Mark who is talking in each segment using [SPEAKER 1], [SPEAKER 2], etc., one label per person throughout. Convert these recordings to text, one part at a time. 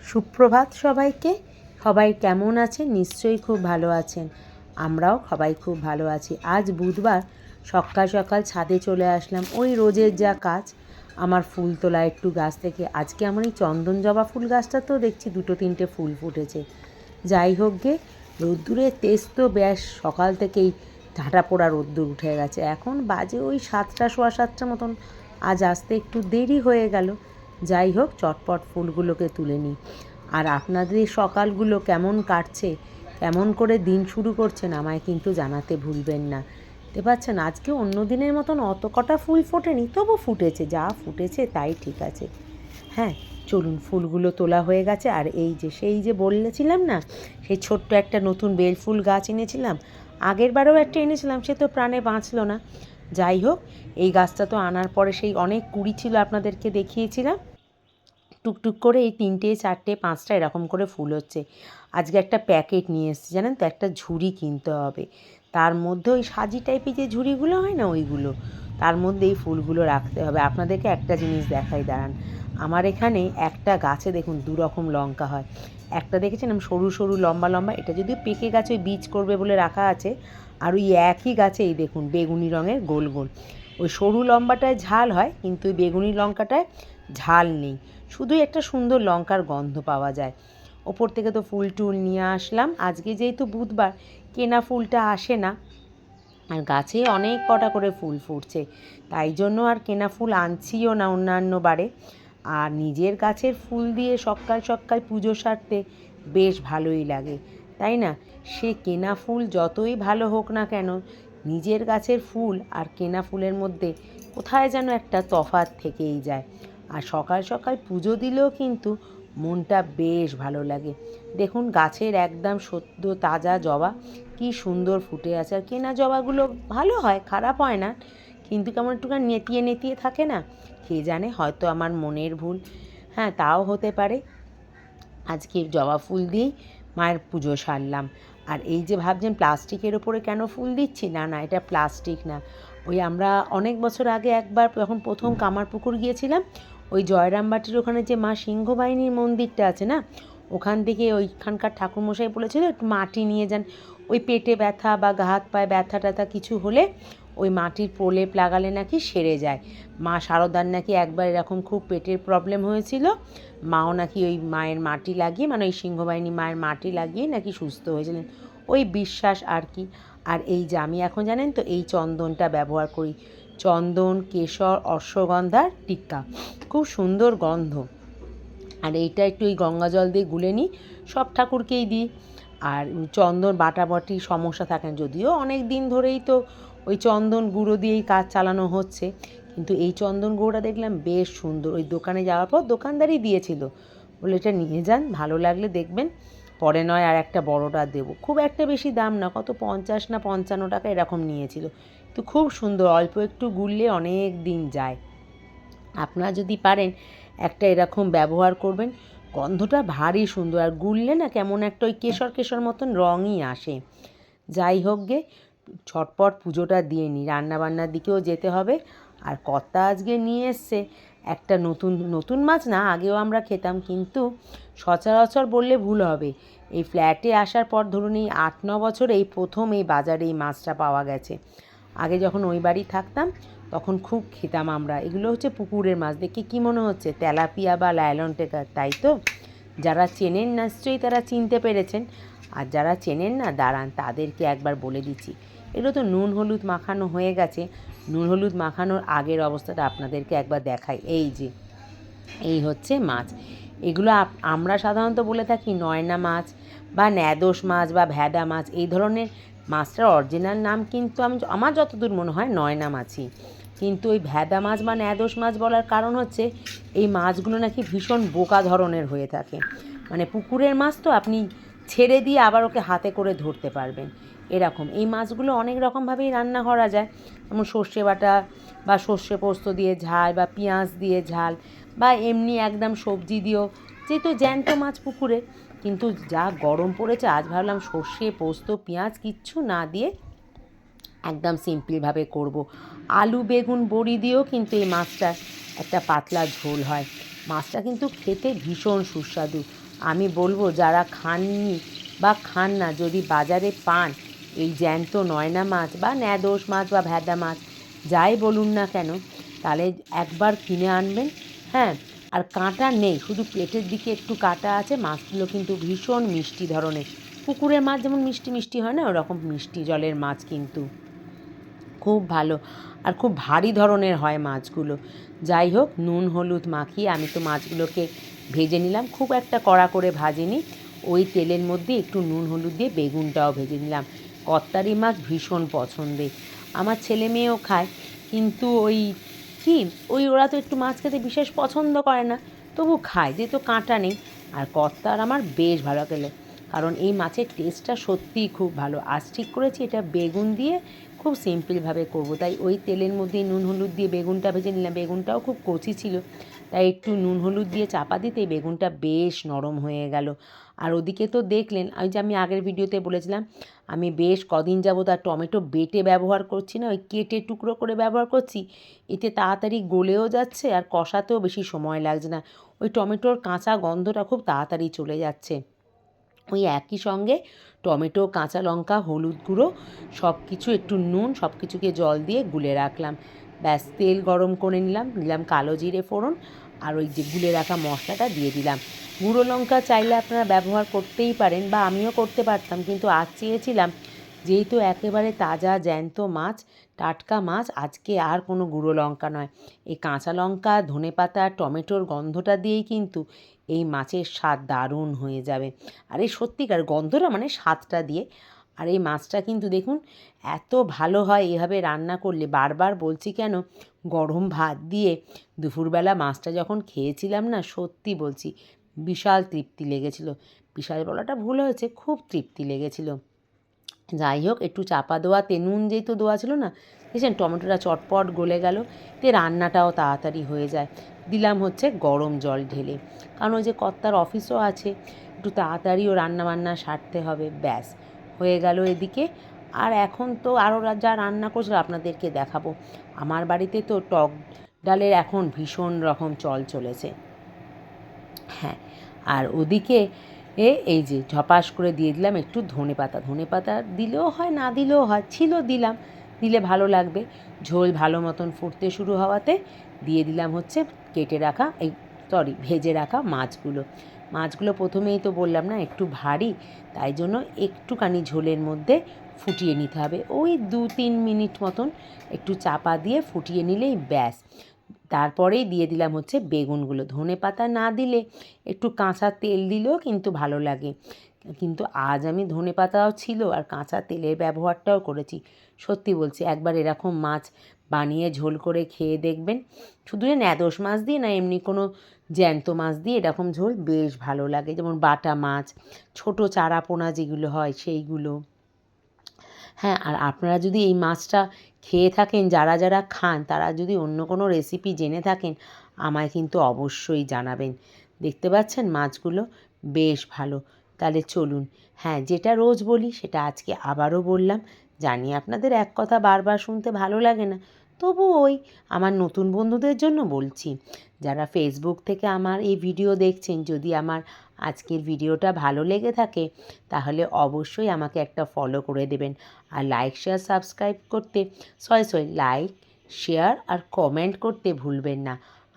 [SPEAKER 1] সুপ্রভাত সবাইকে। সবাই কেমন আছেন? নিশ্চয়ই খুব ভালো আছেন। আমরাও সবাই খুব ভালো আছি। আজ বুধবার, সকাল সকাল ছাদে চলে আসলাম। ওই রোজের যা কাজ, আমার ফুল তোলা একটু গাছ থেকে। আজকে আমার এই চন্দন জবা ফুল গাছটা তো দেখছি 2-3টে ফুল ফুটেছে। যাই হোক গে, রোদ্দুরের তেজ তো বেশ সকাল থেকেই ঝাঁটা পোড়া রোদ্দুর উঠে গেছে। এখন বাজে ওই 7টা, সোয়া 7টা মতন। আজ আসতে একটু দেরি হয়ে গেল। যাই হোক, চটপট ফুলগুলোকে তুলে নিই। আর আপনাদের সকালগুলো কেমন কাটছে, কেমন করে দিন শুরু করছেন, আমায় কিন্তু জানাতে ভুলবেন না। দেখতে পাচ্ছেন, আজকে অন্য দিনের মতন অত কটা ফুল ফোটেনি, তবু ফুটেছে। যা ফুটেছে তাই ঠিক আছে। হ্যাঁ, চলুন, ফুলগুলো তোলা হয়ে গেছে। আর এই যে সেই যে বলেছিলাম না, সেই ছোট্ট একটা নতুন বেল ফুল গাছ এনেছিলাম। আগের বারেও একটা এনেছিলাম, সে তো প্রাণে বাঁচল না। যাই হোক, এই গাছটা তো আনার পরে সেই অনেক কুড়ি ছিল, আপনাদেরকে দেখিয়েছিলাম। টুকটুক করে এই 3টে 4টে 5টা এরকম করে ফুল হচ্ছে। আজকে একটা প্যাকেট নিয়ে এসেছি, জানেন তো, একটা ঝুড়ি কিনতে হবে। তার মধ্যে ওই সাজি টাইপের যে ঝুড়িগুলো হয় না, ওইগুলো, তার মধ্যে এই ফুলগুলো রাখতে হবে। আপনাদেরকে একটা জিনিস দেখাই, দাঁড়ান। আমার এখানে একটা গাছে দেখুন 2 রকম লঙ্কা হয়। একটা দেখেছেন সরু সরু লম্বা লম্বা, এটা যদিও পেকে গাছে ওই বীজ করবে বলে রাখা আছে। আর ওই একই গাছে এই দেখুন বেগুনি রঙের গোল গোল। ওই সরু লম্বাটায় ঝাল হয়, কিন্তু ওই বেগুনি লঙ্কাটায় ঝাল নেই, শুধুই একটা সুন্দর লঙ্কার গন্ধ পাওয়া যায়। ওপর থেকে তো ফুল টুল নিয়ে আসলাম। আজকে যেহেতু বুধবার, কেনা ফুলটা আসে না, আর গাছে অনেক কটা করে ফুল ফুটছে, তাই জন্য আর কেনা ফুল আনছিও না অন্যান্য বারে। আর নিজের গাছের ফুল দিয়ে সকাল সকাল পুজো সারতে বেশ ভালোই লাগে, তাই না? সে কেনা ফুল যতই ভালো হোক না কেন, নিজের গাছের ফুল আর কেনা ফুলের মধ্যে কোথায় যেন একটা তফাৎ থেকেই যায়। আর সকাল সকাল পুজো দিলেও কিন্তু মনটা বেশ ভালো লাগে। দেখুন, গাছের একদম সদ্য তাজা জবা কি সুন্দর ফুটে আছে। আর কেনা জবাগুলো ভালো হয়, খারাপ হয় না, কিন্তু কেমন একটুখানি নেতিয়ে নেতিয়ে থাকে না। কে জানে, হয়তো আমার মনের ভুল। হ্যাঁ, তাও হতে পারে। আজকে জবা ফুল দিয়েই মায়ের পুজো সারলাম। আর এই যে ভাবছেন প্লাস্টিকের ওপরে কেন ফুল দিচ্ছি, না না, এটা প্লাস্টিক না। ওই আমরা অনেক বছর আগে একবার যখন প্রথম কামারপুকুর গিয়েছিলাম, ওই জয়রামবাটির ওখানে যে মা সিংহবাহিনীর মন্দিরটা আছে না, ওখান থেকে ওইখানকার ঠাকুরমশাই বলেছিল একটু মাটি নিয়ে যান। ওই পেটে ব্যথা বা হাত পায়ে ব্যথা ট্যাথা কিছু হলে ওই মাটির প্রলেপ লাগালে নাকি সেরে যায়। মা শারদার নাকি একবার এরকম খুব পেটের প্রবলেম হয়েছিল, মাও নাকি ওই মায়ের মাটি লাগিয়ে, মানে ওই সিংহবাহিনী মায়ের মাটি লাগিয়ে নাকি সুস্থ হয়েছিলেন। ওই বিশ্বাস আর কি। আর এই যে আমি এখন জানেন তো এই চন্দনটা ব্যবহার করি, চন্দন, কেশর, অশ্বগন্ধার টিক্কা, খুব সুন্দর গন্ধ। আর এইটা একটু ওই গঙ্গা জল দিয়ে গুলে নিই, সব ঠাকুরকেই দিই। আর চন্দন বাটাবাটি সমস্যা থাকে না, যদিও অনেক দিন ধরেই তো ওই চন্দন গুঁড়ো দিয়েই কাজ চালানো হচ্ছে, কিন্তু এই চন্দন গুঁড়োটা দেখলাম বেশ সুন্দর। ওই দোকানে যাওয়ার পর দোকানদারই দিয়েছিল, বলে এটা নিয়ে যান, ভালো লাগলে দেখবেন, পরে নয় আর একটা বড়টা দেবো। খুব একটা বেশি দাম না, কত 50 না 55 টাকা এরকম নিয়েছিল, তো খুব সুন্দর, অল্প একটু গুললে অনেক দিন যায়। আপনারা যদি পারেন একটা এরকম ব্যবহার করবেন, গন্ধটা ভারী সুন্দর। আর গুললে না কেমন একটা ওই কেশর কেশর মতন রঙই আসে। যাই হোক গে, ছটপট পুজোটা দিয়ে নিই, রান্নাবান্নার দিকেও যেতে হবে। আর কর্তা আজকে নিয়ে এসছে একটা নতুন নতুন মাছ, না আগেও আমরা খেতাম, কিন্তু সচরাচর বললে ভুল হবে, এই ফ্ল্যাটে আসার পর ধরুন এই 8-9 বছর এই প্রথম এই বাজারে এই মাছটা পাওয়া গেছে। আগে যখন ওই বাড়ি থাকতাম তখন খুব খেতাম আমরা। এগুলো হচ্ছে পুকুরের মাছ। দেখে কী মনে হচ্ছে? তেলাপিয়া বা লায়লন টেকার, তাই তো? যারা চেনেন নিশ্চয়ই তারা চিনতে পেরেছেন, আর যারা চেনেন না, দাঁড়ান তাদেরকে একবার বলে দিচ্ছি। এগুলো তো নুন হলুদ মাখানো হয়ে গেছে। নুন হলুদ মাখানোর আগের অবস্থাটা আপনাদেরকে একবার দেখাই। এই যে এই হচ্ছে মাছ। এগুলো আমরা সাধারণত বলে থাকি নয়না মাছ বা ন্যাদোস মাছ বা ভ্যাদা মাছ, এই ধরনের মাছটার অরিজিনাল নাম কিন্তু আমার যতদূর মনে হয় নয়না মাছই। কিন্তু ওই ভ্যাদা মাছ বা ন্যাদোস মাছ বলার কারণ হচ্ছে এই মাছগুলো নাকি ভীষণ বোকা ধরনের হয়ে থাকে। মানে পুকুরের মাছ তো আপনি ছেড়ে দিয়ে আবার ওকে হাতে করে ধরতে পারবেন, এরকম। এই মাছগুলো অনেক রকমভাবেই রান্না করা যায়, যেমন সর্ষে বাটা বা সর্ষে পোস্ত দিয়ে ঝাল, বা পেঁয়াজ দিয়ে ঝাল, বা এমনি একদম সবজি দিয়েও, যেহেতু জ্যান্ত মাছ পুকুরে। কিন্তু যা গরম পড়েছে, আজ ভাবলাম সর্ষে পোস্ত পেঁয়াজ কিচ্ছু না দিয়ে একদম সিম্পলভাবে করব। আলু বেগুন বড়ি দিয়েও কিন্তু এই মাছটার একটা পাতলা ঝোল হয়। মাছটা কিন্তু খেতে ভীষণ সুস্বাদু। আমি বলবো যারা খাননি বা খান না, যদি বাজারে পান এই জ্যান্ত নয়না মাছ বা ন্যাদোস মাছ বা ভ্যাদা মাছ যাই বলুন না কেন, তাহলে একবার কিনে আনবেন। হ্যাঁ, আর কাঁটা নেই, শুধু পেটের দিকে একটু কাঁটা আছে। মাছগুলো কিন্তু ভীষণ মিষ্টি ধরনের, পুকুরের মাছ যেমন মিষ্টি মিষ্টি হয় না, ওরকম মিষ্টি জলের মাছ, কিন্তু খুব ভালো আর খুব ভারী ধরনের হয় মাছগুলো। যাই হোক, নুন হলুদ মাখিয়ে আমি তো মাছগুলোকে ভেজে নিলাম, খুব একটা কড়া করে ভাজিনি, ওই তেলের মধ্যে একটু নুন হলুদ দিয়ে বেগুনটাও ভেজে নিলাম। কত্তারি মাছ ভীষণ পছন্দের, আমার ছেলে মেয়েও খায়, কিন্তু ওরা তো একটু মাছ খেতে বিশেষ পছন্দ করে না, তবু খায়, যেহেতু কাঁটা নেই। আর কর্তার আমার বেশ ভালো গেলে, কারণ এই মাছের টেস্টটা সত্যিই খুব ভালো। আজ ঠিক করেছি এটা বেগুন দিয়ে খুব সিম্পলভাবে করব, তাই ওই তেলের মধ্যে নুন হলুদ দিয়ে বেগুনটা ভেজে নিলাম। বেগুনটাও খুব কচি ছিল, তাই একটু নুন হলুদ দিয়ে চাপা দিতেই বেগুনটা বেশ নরম হয়ে গেল। আর ওদিকে তো দেখলেন, ওই যে আমি আগের ভিডিওতে বলেছিলাম আমি বেশ কদিন যাবত আর টমেটো বেটে ব্যবহার করছি না, ওই কেটে টুকরো করে ব্যবহার করছি। এতে তাড়াতাড়ি গলেও যাচ্ছে আর কষাতেও বেশি সময় লাগছে না, ওই টমেটোর কাঁচা গন্ধটা খুব তাড়াতাড়ি চলে যাচ্ছে। ওই একই সঙ্গে টমেটো, কাঁচা লঙ্কা, হলুদ গুঁড়ো সব কিছু, একটু নুন, সব কিছুকে জল দিয়ে গুলে রাখলাম। ব্যাস, তেল গরম করে নিলাম কালো জিরে ফোড়ন, আর ওই যে গুলে রাখা মশলাটা দিয়ে দিলাম। গুঁড়ো লঙ্কা চাইলে আপনারা ব্যবহার করতেই পারেন, বা আমিও করতে পারতাম, কিন্তু আজ চেয়েছিলাম যেহেতু একেবারে তাজা জ্যান্ত মাছ, টাটকা মাছ, আজকে আর কোনো গুঁড়ো লঙ্কা নয়, এই কাঁচা লঙ্কা, ধনেপাতা, টমেটোর গন্ধটা দিয়েই কিন্তু এই মাছের স্বাদ দারুণ হয়ে যাবে। আর এই সত্যিকার গন্ধটা মানে স্বাদটা দিয়ে। আর এই মাছটা কিন্তু দেখুন এত ভালো হয় এভাবে রান্না করলে, বারবার বলছি কেন, গরম ভাত দিয়ে দুপুরবেলা মাছটা যখন খেয়েছিলাম না, সত্যি বলছি বিশাল তৃপ্তি লেগেছিল। বিশাল বলাটা ভুল হয়েছে, খুব তৃপ্তি লেগেছিল। যাই হোক, একটু চাপা দেওয়াতে, নুন যেহেতু দেওয়া ছিল না, দেখছেন টমেটোটা চটপট গলে গেল, তে রান্নাটাও তাড়াতাড়ি হয়ে যায়। দিলাম হচ্ছে গরম জল ঢেলে, কারণ ওই যে কর্তার অফিসও আছে, একটু তাড়াতাড়িও রান্নাবান্না সারতে হবে। ব্যাস, হয়ে গেল এদিকে। আর এখন তো আরও যা রান্না করছিল আপনাদেরকে দেখাবো। আমার বাড়িতে তো টক ডালের এখন ভীষণ রকম চল চলেছে। হ্যাঁ, আর ওদিকে এই যে ঝপাস করে দিয়ে দিলাম একটু ধনেপাতা দিলেও হয়, না দিলেও হয়, ছিল দিলাম, দিলে ভালো লাগবে। ঝোল ভালো মতন ফুটতে শুরু হওয়াতে দিয়ে দিলাম হচ্ছে ভেজে রাখা মাছগুলো প্রথমেই তো বললাম না একটু ভারী, তাই জন্য একটুখানি ঝোলের মধ্যে ফুটিয়ে নিতে হবে, ওই 2-3 মিনিট মতন একটু চাপা দিয়ে ফুটিয়ে নিলেই ব্যাস। তারপরেই দিয়ে দিলাম হচ্ছে বেগুনগুলো। ধনেপাতা না দিলে একটু কাঁচা তেল দিলেও কিন্তু ভালো লাগে, কিন্তু আজ আমি ধনেপাতাও ছিল আর কাঁচা তেলের ব্যবহারটাও করেছি। সত্যি বলছি, একবার এরকম মাছ বানিয়ে ঝোল করে খেয়ে দেখবেন, শুধু ন্যাদোস মাছ দিয়ে না, এমনি কোনো জ্যান্ত মাছ দিয়ে এরকম ঝোল বেশ ভালো লাগে, যেমন বাটা মাছ, ছোটো চারাপোনা যেগুলো হয় সেইগুলো। হ্যাঁ, আর আপনারা যদি এই মাছটা খেয়ে থাকেন, যারা যারা খান, তারা যদি অন্য কোনো রেসিপি জেনে থাকেন আমায় কিন্তু অবশ্যই জানাবেন। দেখতে পাচ্ছেন মাছগুলো বেশ ভালো। তাহলে চলুন, হ্যাঁ, যেটা রোজ বলি সেটা আজকে আবারও বললাম। জানি আপনাদের এক কথা বারবার শুনতে ভালো লাগে না, তবু আমার নতুন বন্ধুদের জন্য বলছি, যারা ফেসবুক থেকে আমার এই ভিডিও দেখছেন, যদি আমার আজকের ভিডিওটা ভালো লেগে থাকে তাহলে অবশ্যই আমাকে একটা ফলো করে দেবেন। আর লাইক শেয়ার সাবস্ক্রাইব করতে লাইক শেয়ার আর কমেন্ট করতে ভুলবেন না।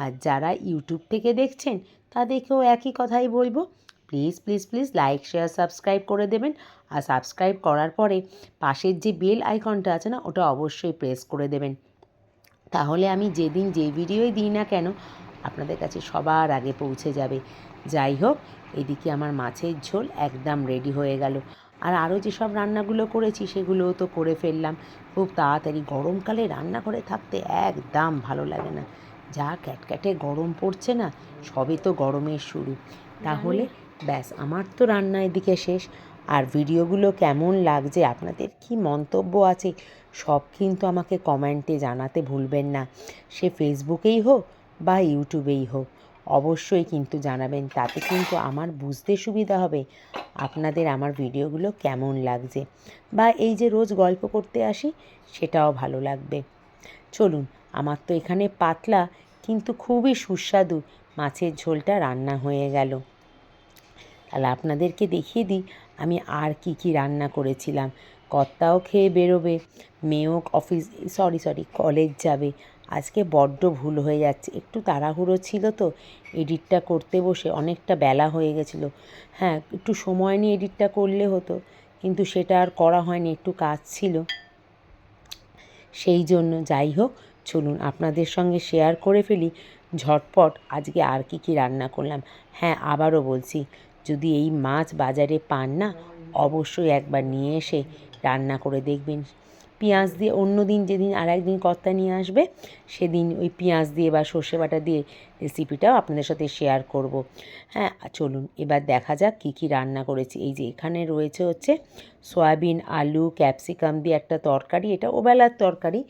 [SPEAKER 1] আর যারা ইউটিউব থেকে দেখছেন তাদেরকেও একই কথাই বলবো, please please please like share subscribe করে দেবেন। আর সাবস্ক্রাইব করার পরে পাশের যে বেল আইকনটা আছে না, ওটা অবশ্যই প্রেস করে দেবেন, তাহলে আমি যেদিন যে ভিডিওই দিই না কেন আপনাদের কাছে সবার আগে পৌঁছে যাবে। যাই হোক, এদিকে আমার মাছের ঝোল একদম রেডি হয়ে গেল। আর আরও যেসব রান্নাগুলো করেছি সেগুলোও তো করে ফেললাম খুব তাড়াতাড়ি। গরমকালে রান্নাঘরে থাকতে একদম ভালো লাগে না, যা ক্যাটক্যাটে গরম পড়ছে না, সবে তো গরমের শুরু। তাহলে ব্যাস, আমার তো রান্না এদিকে শেষ। আর ভিডিওগুলো কেমন লাগছে, আপনাদের কি মন্তব্য আছে, সব কিন্তু আমাকে কমেন্টে জানাতে ভুলবেন না, সে ফেসবুকেই হোক বা ইউটিউবেই হোক, অবশ্যই কিন্তু জানাবেন, তাতে কিন্তু আমার বুঝতে সুবিধা হবে আপনাদের আমার ভিডিওগুলো কেমন লাগছে, বা এই যে রোজ গল্প করতে আসি সেটাও ভালো লাগবে। চলুন, আমার তো এখানে পাতলা কিন্তু খুবই সুস্বাদু মাছের ঝোলটা রান্না হয়ে গেল। তাহলে আপনাদেরকে দেখিয়ে দিই আমি আর কি কি রান্না করেছিলাম। কর্তাও খেয়ে বেরোবে, মেয়েও অফিস সরি কলেজ যাবে। আজকে বড্ড ভুল হয়ে যাচ্ছে, একটু তাড়াহুড়ো ছিল তো এডিটটা করতে বসে, অনেকটা বেলা হয়ে গেছিলো। হ্যাঁ, একটু সময় নিয়ে এডিটটা করলে হতো, কিন্তু সেটা আর করা হয়নি, একটু কাজ ছিল সেই জন্য। যাই হোক, চলুন আপনাদের সঙ্গে শেয়ার করে ফেলি ঝটপট আজকে আর কি কি রান্না করলাম। হ্যাঁ, আবারও বলছি, যদি এই মাছ বাজারে পান না, অবশ্যই একবার নিয়ে এসে রান্না করে দেখবেন। পেঁয়াজ দিয়ে অন্য দিন, যেদিন আর একদিন কর্তা নিয়ে আসবে সেদিন ওই পেঁয়াজ দিয়ে বা সর্ষে বাটা দিয়ে রেসিপিটাও আপনাদের সাথে শেয়ার করব। হ্যাঁ, চলুন এবার দেখা যাক কী কী রান্না করেছি। এই যে এখানে রয়েছে হচ্ছে সয়াবিন, আলু, ক্যাপসিকাম দিয়ে একটা তরকারি। এটা ওবেলার তরকারি,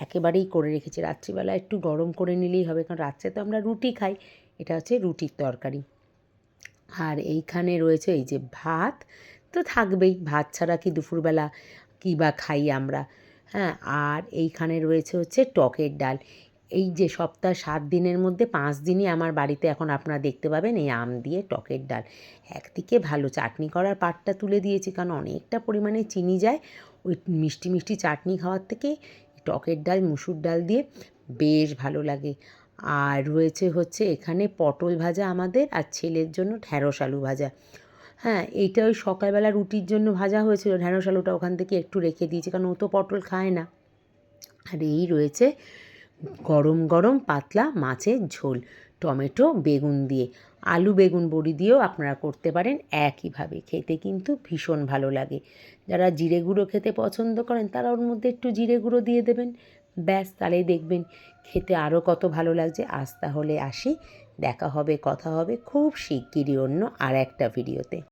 [SPEAKER 1] একেবারেই করে রেখেছি, রাত্রিবেলা একটু গরম করে নিলেই হবে, কারণ রাত্রে তো আমরা রুটি খাই। এটা হচ্ছে রুটির তরকারি। আর এইখানে রয়েছে এই যে ভাত, তো থাকবেই, ভাত ছাড়া কি দুপুরবেলা কী বা খাই আমরা। হ্যাঁ, আর এইখানে রয়েছে হচ্ছে টকের ডাল। এই যে সপ্তাহ 7 দিনের মধ্যে 5 দিনই আমার বাড়িতে এখন আপনারা দেখতে পাবেন এই আম দিয়ে টকের ডাল। একদিকে ভালো চাটনি করার পাটটা তুলে দিয়েছি, কারণ অনেকটা পরিমাণে চিনি যায় ওই মিষ্টি মিষ্টি চাটনি খাওয়ার থেকে। টকের ডাল মুসুর ডাল দিয়ে বেশ ভালো লাগে। আর রয়েছে হচ্ছে এখানে পটল ভাজা আমাদের, আর ছেলের জন্য ঢ্যাঁড়স আলু ভাজা। হ্যাঁ, এইটা ওই সকালবেলা রুটির জন্য ভাজা হয়েছিল, ঢ্যাঁড়স আলুটা ওখান থেকে একটু রেখে দিয়েছি, কারণ ও তো পটল খায় না। আর এই রয়েছে গরম গরম পাতলা মাছের ঝোল, টমেটো বেগুন দিয়ে। আলু বেগুন বড়ি দিয়েও আপনারা করতে পারেন একইভাবে, খেতে কিন্তু ভীষণ ভালো লাগে। যারা জিরে গুঁড়ো খেতে পছন্দ করেন তারা ওর মধ্যে একটু জিরে গুঁড়ো দিয়ে দেবেন, ব্যাস, তাহলেই দেখবেন খেতে আরও কত ভালো লাগছে। আজ তাহলে আসি, দেখা হবে, কথা হবে খুব শিগগিরই অন্য আর একটা ভিডিওতে।